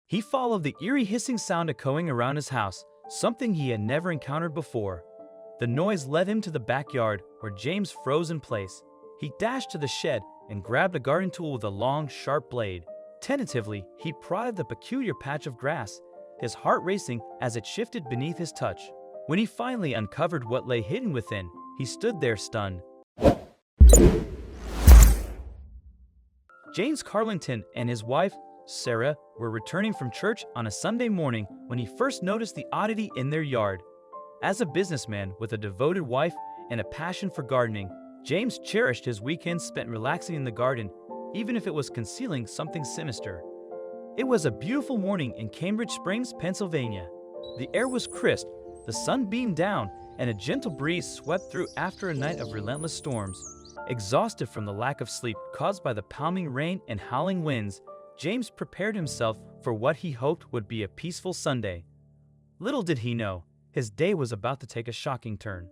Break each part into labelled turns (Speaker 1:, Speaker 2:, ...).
Speaker 1: He followed the eerie hissing sound echoing around his house, something he had never encountered before. The noise led him to the backyard, where James froze in place. He dashed to the shed and grabbed a garden tool with a long, sharp blade. Tentatively, he prodded the peculiar patch of grass, his heart racing as it shifted beneath his touch. When he finally uncovered what lay hidden within, he stood there stunned. James Carlington and his wife, Sarah, were returning from church on a Sunday morning when he first noticed the oddity in their yard. As a businessman with a devoted wife and a passion for gardening, James cherished his weekends spent relaxing in the garden, even if it was concealing something sinister. It was a beautiful morning in Cambridge Springs, Pennsylvania. The air was crisp, the sun beamed down, and a gentle breeze swept through after a night of relentless storms. Exhausted from the lack of sleep caused by the pounding rain and howling winds, James prepared himself for what he hoped would be a peaceful Sunday. Little did he know, his day was about to take a shocking turn.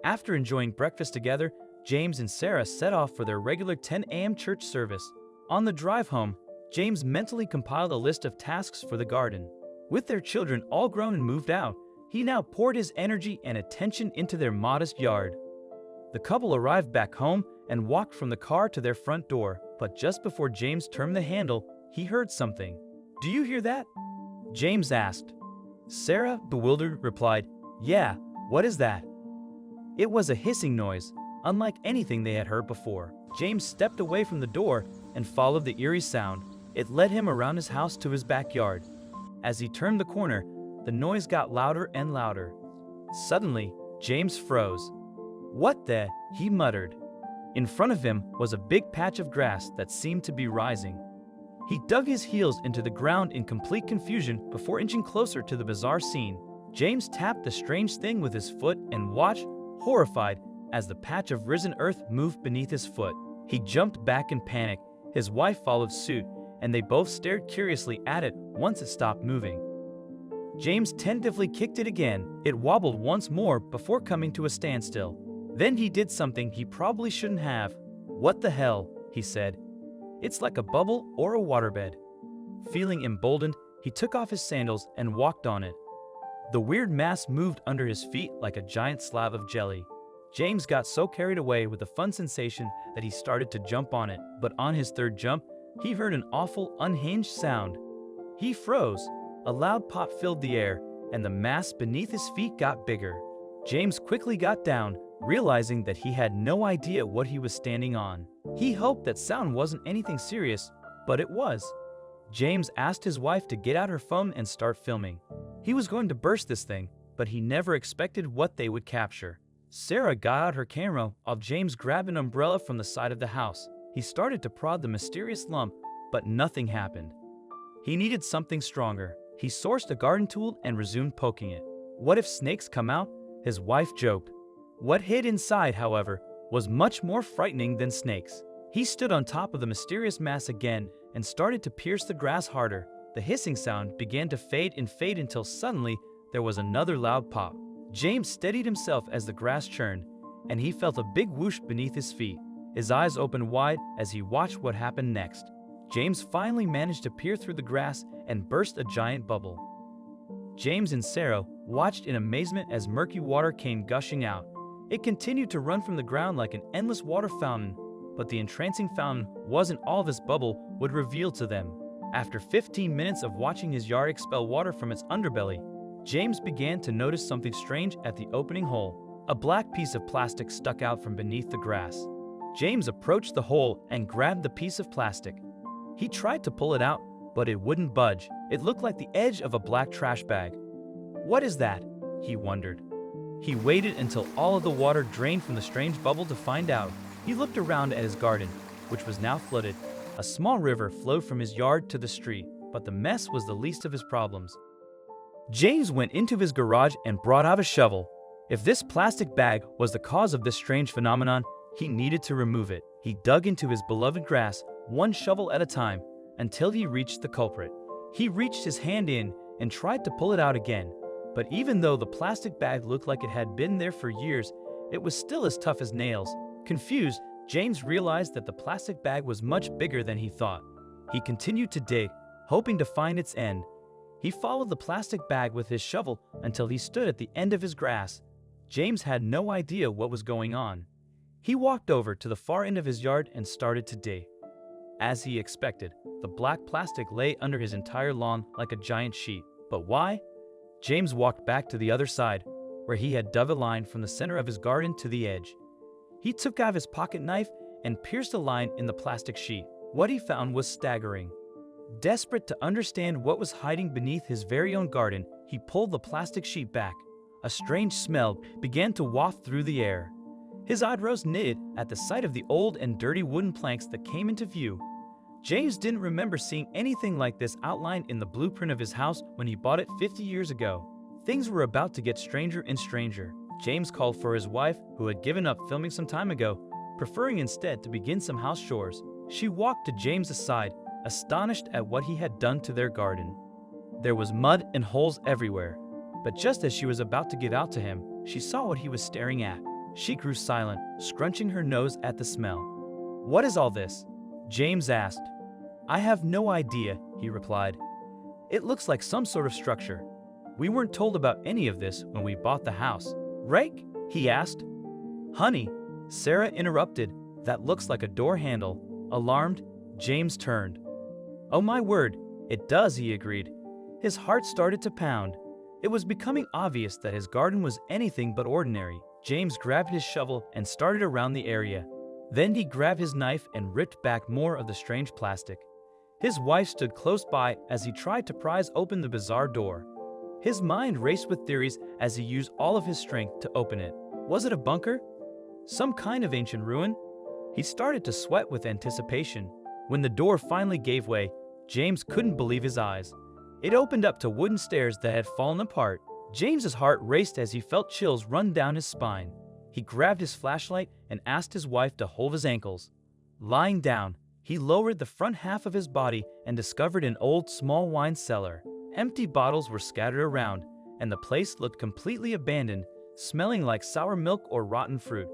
Speaker 1: After enjoying breakfast together, James and Sarah set off for their regular 10 a.m. church service. On the drive home, James mentally compiled a list of tasks for the garden. With their children all grown and moved out, he now poured his energy and attention into their modest yard. The couple arrived back home and walked from the car to their front door, but just before James turned the handle, he heard something. "Do you hear that?" James asked. Sarah, bewildered, replied, "Yeah, what is that?" It was a hissing noise, unlike anything they had heard before. James stepped away from the door and followed the eerie sound. It led him around his house to his backyard. As he turned the corner, the noise got louder and louder. Suddenly, James froze. "What the?" he muttered. In front of him was a big patch of grass that seemed to be rising. He dug his heels into the ground in complete confusion before inching closer to the bizarre scene. James tapped the strange thing with his foot and watched, horrified, as the patch of risen earth moved beneath his foot. He jumped back in panic. His wife followed suit, and they both stared curiously at it once it stopped moving. James tentatively kicked it again. It wobbled once more before coming to a standstill. Then he did something he probably shouldn't have. "What the hell?" he said. "It's like a bubble or a waterbed." Feeling emboldened, he took off his sandals and walked on it. The weird mass moved under his feet like a giant slab of jelly. James got so carried away with the fun sensation that he started to jump on it, but on his third jump, he heard an awful, unhinged sound. He froze. A loud pop filled the air, and the mass beneath his feet got bigger. James quickly got down, realizing that he had no idea what he was standing on. He hoped that sound wasn't anything serious, but it was. James asked his wife to get out her phone and start filming. He was going to burst this thing, but he never expected what they would capture. Sarah got out her camera while James grabbed an umbrella from the side of the house. He started to prod the mysterious lump, but nothing happened. He needed something stronger. He sourced a garden tool and resumed poking it. "What if snakes come out?" his wife joked. What hid inside, however, was much more frightening than snakes. He stood on top of the mysterious mass again and started to pierce the grass harder. The hissing sound began to fade until suddenly there was another loud pop. James steadied himself as the grass churned, and he felt a big whoosh beneath his feet. His eyes opened wide as he watched what happened next. James finally managed to peer through the grass and burst a giant bubble. James and Sarah watched in amazement as murky water came gushing out. It continued to run from the ground like an endless water fountain, but the entrancing fountain wasn't all this bubble would reveal to them. After 15 minutes of watching his yard expel water from its underbelly, James began to notice something strange at the opening hole. A black piece of plastic stuck out from beneath the grass. James approached the hole and grabbed the piece of plastic. He tried to pull it out, but it wouldn't budge. It looked like the edge of a black trash bag. "What is that?" he wondered. He waited until all of the water drained from the strange bubble to find out. He looked around at his garden, which was now flooded. A small river flowed from his yard to the street, but the mess was the least of his problems. James went into his garage and brought out a shovel. If this plastic bag was the cause of this strange phenomenon, he needed to remove it. He dug into his beloved grass, one shovel at a time, until he reached the culprit. He reached his hand in and tried to pull it out again, but even though the plastic bag looked like it had been there for years, it was still as tough as nails. Confused, James realized that the plastic bag was much bigger than he thought. He continued to dig, hoping to find its end. He followed the plastic bag with his shovel until he stood at the end of his grass. James had no idea what was going on. He walked over to the far end of his yard and started to dig. As he expected, the black plastic lay under his entire lawn like a giant sheet. But why? James walked back to the other side, where he had dug a line from the center of his garden to the edge. He took out his pocket knife and pierced a line in the plastic sheet. What he found was staggering. Desperate to understand what was hiding beneath his very own garden, he pulled the plastic sheet back. A strange smell began to waft through the air. His eyebrows knitted at the sight of the old and dirty wooden planks that came into view. James didn't remember seeing anything like this outlined in the blueprint of his house when he bought it 50 years ago. Things were about to get stranger and stranger. James called for his wife, who had given up filming some time ago, preferring instead to begin some house chores. She walked to James's side, astonished at what he had done to their garden. There was mud and holes everywhere, but just as she was about to give out to him, she saw what he was staring at. She grew silent, scrunching her nose at the smell. "What is all this?" James asked. "I have no idea," he replied. "It looks like some sort of structure. We weren't told about any of this when we bought the house." "Rake?" he asked. "Honey," Sarah interrupted, "that looks like a door handle." Alarmed, James turned. "Oh my word, it does," he agreed. His heart started to pound. It was becoming obvious that his garden was anything but ordinary. James grabbed his shovel and started around the area. Then he grabbed his knife and ripped back more of the strange plastic. His wife stood close by as he tried to prise open the bizarre door. His mind raced with theories as he used all of his strength to open it. Was it a bunker? Some kind of ancient ruin? He started to sweat with anticipation. When the door finally gave way, James couldn't believe his eyes. It opened up to wooden stairs that had fallen apart. James's heart raced as he felt chills run down his spine. He grabbed his flashlight and asked his wife to hold his ankles. Lying down, he lowered the front half of his body and discovered an old small wine cellar. Empty bottles were scattered around, and the place looked completely abandoned, smelling like sour milk or rotten fruit.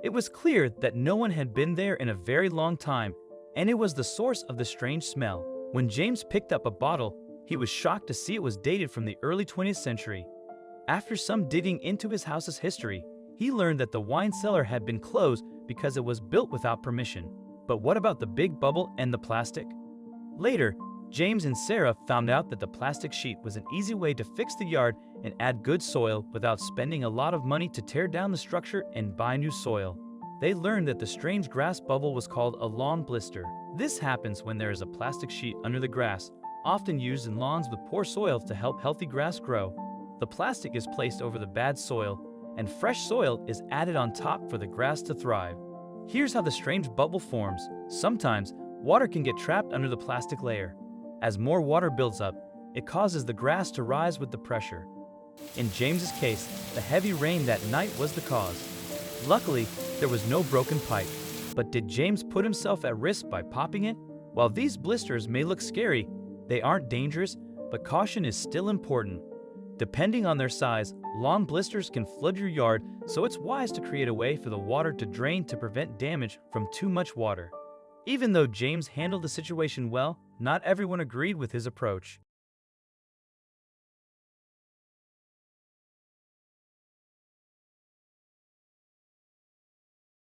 Speaker 1: It was clear that no one had been there in a very long time, and it was the source of the strange smell. When James picked up a bottle, he was shocked to see it was dated from the early 20th century. After some digging into his house's history, he learned that the wine cellar had been closed because it was built without permission. But what about the big bubble and the plastic? Later, James and Sarah found out that the plastic sheet was an easy way to fix the yard and add good soil without spending a lot of money to tear down the structure and buy new soil. They learned that the strange grass bubble was called a lawn blister. This happens when there is a plastic sheet under the grass, often used in lawns with poor soil to help healthy grass grow. The plastic is placed over the bad soil, and fresh soil is added on top for the grass to thrive. Here's how the strange bubble forms. Sometimes, water can get trapped under the plastic layer. As more water builds up, it causes the grass to rise with the pressure. In James's case, the heavy rain that night was the cause. Luckily, there was no broken pipe. But did James put himself at risk by popping it? While these blisters may look scary, they aren't dangerous, but caution is still important. Depending on their size, lawn blisters can flood your yard, so it's wise to create a way for the water to drain to prevent damage from too much water. Even though James handled the situation well, not everyone agreed with his approach.